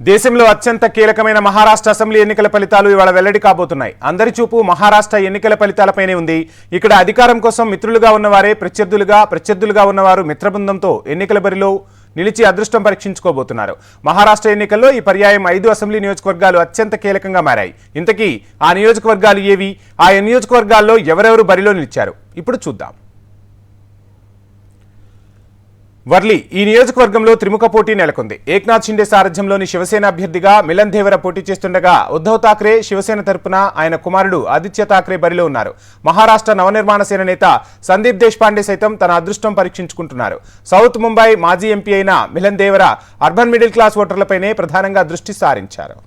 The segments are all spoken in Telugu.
దేశంలో అత్యంత కీలకమైన మహారాష్ట్ర అసెంబ్లీ ఎన్నికల ఫలితాలు ఇవాళ వెల్లడి కాబోతున్నాయి. అందరి చూపు మహారాష్ట్ర ఎన్నికల ఫలితాలపైనే ఉంది. ఇక్కడ అధికారం కోసం మిత్రులుగా ఉన్నవారే ప్రత్యర్థులుగా ఉన్నవారు మిత్రబృందంతో ఎన్నికల బరిలో నిలిచి అదృష్టం పరీక్షించుకోబోతున్నారు. మహారాష్ట్ర ఎన్నికల్లో ఈ పర్యాయం 5 అసెంబ్లీ నియోజకవర్గాలు అత్యంత కీలకంగా మారాయి. ఇంతకీ ఆ నియోజకవర్గాలు ఏవి, ఆ నియోజకవర్గాల్లో ఎవరెవరు బరిలో నిలిచారు ఇప్పుడు చూద్దాం. వర్లి ఈ నియోజకవర్గంలో త్రిముఖ పోటీ నెలకొంది. ఏక్నాథ్ షిండే సారథ్యంలోని శివసేన అభ్యర్థిగా మిలన్ దేవరా పోటీ చేస్తుండగా ఉద్ధవ్ ఠాక్రే శివసేన తరపున ఆయన కుమారుడు ఆదిత్య ఠాక్రే బరిలో ఉన్నారు. మహారాష్ట్ర నవనిర్మాణ సేన నేత సందీప్ దేశ్పాండే సైతం తన అదృష్టం పరీక్షించుకుంటున్నారు. సౌత్ ముంబై మాజీ ఎంపీ అయిన Milan Deora urban middle class ఓటర్లపైనే ప్రధానంగా దృష్టి సారించారు.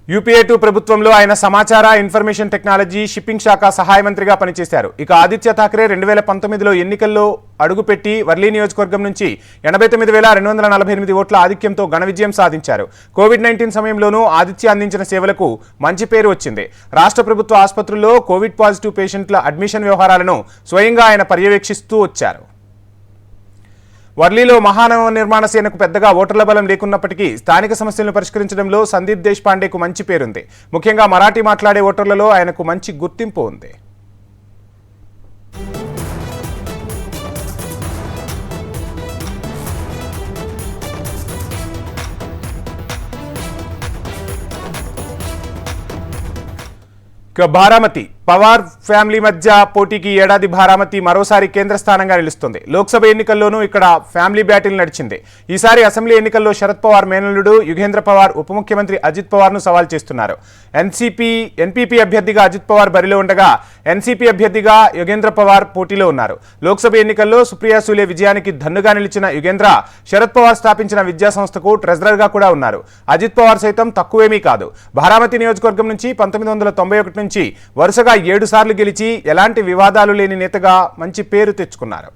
యూపీఏ 2 ప్రభుత్వంలో ఆయన సమాచార ఇన్ఫర్మేషన్ టెక్నాలజీ షిప్పింగ్ శాఖ సహాయ మంత్రిగా పనిచేశారు. ఇక ఆదిత్య ఠాక్రే 2019లో ఎన్నికల్లో అడుగుపెట్టి వర్లీ నియోజకవర్గం నుంచి 89,248 ఓట్ల ఆధిక్యంతో ఘన విజయం సాధించారు. కోవిడ్-19 సమయంలోనూ ఆదిత్య అందించిన సేవలకు మంచి పేరు వచ్చింది. రాష్ట్ర ప్రభుత్వ ఆసుపత్రుల్లో కోవిడ్ పాజిటివ్ పేషెంట్ల అడ్మిషన్ వ్యవహారాలను స్వయంగా ఆయన పర్యవేక్షిస్తూ వచ్చారు. వర్లీలో మహానవ నిర్మాణ సేనకు పెద్దగా ఓటర్ల బలం లేకున్నప్పటికీ స్థానిక సమస్యలను పరిష్కరించడంలో సందీప్ దేశ్పాండేకు మంచి పేరుంది. ముఖ్యంగా మరాఠీ మాట్లాడే ఓటర్లలో ఆయనకు మంచి గుర్తింపు ఉంది. బారామతి పవార్ ఫ్యామిలీ మధ్య పోటీకి ఏడాది బారామతి మరోసారి కేంద్ర స్థానంగా నిలుస్తుంది. లోక్సభ ఎన్నికల్లోనూ ఇక్కడ ఫ్యామిలీ బ్యాటిల్ నడిచింది. ఈసారి అసెంబ్లీ ఎన్నికల్లో శరద్ పవార్ మేనల్లుడు యుగేంద్ర పవార్ ఉప ముఖ్యమంత్రి అజిత్ పవార్ ను సవాల్ చేస్తున్నారు. ఎన్పీపీ అభ్యర్థిగా అజిత్ పవార్ బరిలో ఉండగా ఎన్సీపీ అభ్యర్థిగా యుగేంద్ర పవార్ పోటీలో ఉన్నారు. లోక్సభ ఎన్నికల్లో సుప్రియా సూలే విజయానికి దన్నుగా నిలిచిన యుగేంద్ర శరద్ పవార్ స్థాపించిన విద్యా సంస్థకు ట్రెజరర్ గా కూడా ఉన్నారు. అజిత్ పవార్ సైతం తక్కువేమీ కాదు. బారామతి నియోజకవర్గం నుంచి 1991 నుంచి వరుసగా 7 సార్లు గెలిచి ఎలాంటి వివాదాలు లేని నేతగా మంచి పేరు తెచ్చుకున్నారు.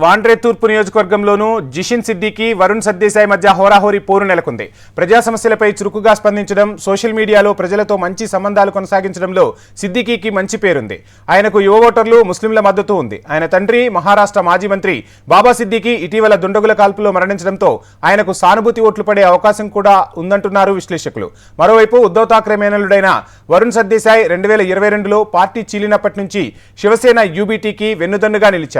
వాండ్రే తూర్పు నియోజకవర్గంలోనూ జిషిన్ సిద్దికి వరుణ్ సర్దేశాయ్ మధ్య హోరాహోరీ పోరు నెలకొంది. ప్రజా సమస్యలపై చురుకుగా స్పందించడం, సోషల్ మీడియాలో ప్రజలతో మంచి సంబంధాలు కొనసాగించడంలో సిద్దికీకి మంచి పేరుంది. ఆయనకు యువ ఓటర్లు ముస్లింల మద్దతు ఉంది. ఆయన తండ్రి మహారాష్ట్ర మాజీ మంత్రి బాబా సిద్దికీ ఇటీవల దుండగుల కాల్పులో మరణించడంతో ఆయనకు సానుభూతి ఓట్లు పడే అవకాశం కూడా ఉందంటున్నారు విశ్లేషకులు. మరోవైపు ఉద్ధవ్ ఠాక్రే మేనల్లుడైన వరుణ్ సర్దేశాయ్ 2022లో పార్టీ చీలినప్పటి నుంచి శివసేన యూబీటీకి వెన్నుదన్నుగా నిలిచారు.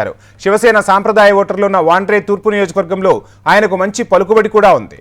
శివసేన సాంప్రదాయ ఓటర్లు ఉన్న వాండ్రే తూర్పు నియోజకవర్గంలో ఆయనకు మంచి పలుకుబడి కూడా ఉంది.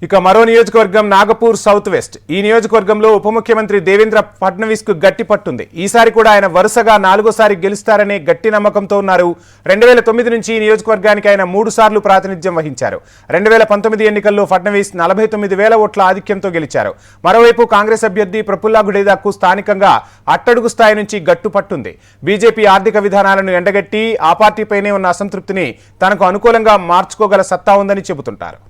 ఇక మరో నియోజకవర్గం నాగపూర్ సౌత్ వెస్ట్. ఈ నియోజకవర్గంలో ఉప ముఖ్యమంత్రి దేవేంద్ర ఫడ్నవీస్ కు గట్టి పట్టుంది. ఈసారి కూడా ఆయన వరుసగా 4సారి గెలుస్తారనే గట్టి నమ్మకంతో ఉన్నారు. 2009 నుంచి ఈ నియోజకవర్గానికి ఆయన 3 సార్లు ప్రాతినిధ్యం వహించారు. 2019 ఎన్నికల్లో ఫడ్నవీస్ 49,000 ఓట్ల ఆధిక్యంతో గెలిచారు. మరోవైపు కాంగ్రెస్ అభ్యర్థి ప్రఫుల్లా గుడేదాకు స్థానికంగా అట్టడుగు స్థాయి నుంచి గట్టు పట్టుంది. బీజేపీ ఆర్థిక విధానాలను ఎండగట్టి ఆ పార్టీపైనే ఉన్న అసంతృప్తిని తనకు అనుకూలంగా మార్చుకోగల సత్తా ఉందని చెబుతుంటారు.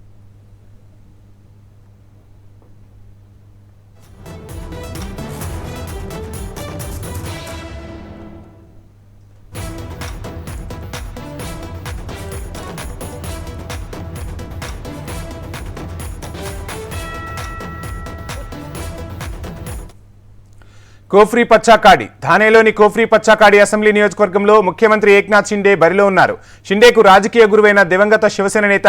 కోఫ్రీ పచ్చాకాడి థానేలోని కోఫ్రీ పచ్చాకాడి అసెంబ్లీ నియోజకవర్గంలో ముఖ్యమంత్రి ఏక్నాథ్ షిండే బరిలో ఉన్నారు. షిండేకు రాజకీయ గురువైన దివంగత శివసేన నేత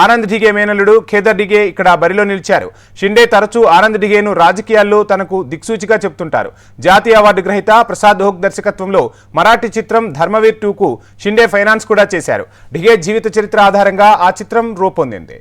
ఆనంద్ ఢిగే మేనల్లుడు ఖేదర్ ఢిగే ఇక్కడ బరిలో నిలిచారు. షిండే తరచూ ఆనంద్ ఢిగేను రాజకీయాల్లో తనకు దిక్సూచిగా చెబుతుంటారు. జాతీయ అవార్డు గ్రహీత ప్రసాద్ హోక్ దర్శకత్వంలో మరాఠీ చిత్రం ధర్మవీర్ 2కు షిండే ఫైనాన్స్ కూడా చేశారు. ఢిగే జీవిత చరిత్ర ఆధారంగా ఆ చిత్రం రూపొందింది.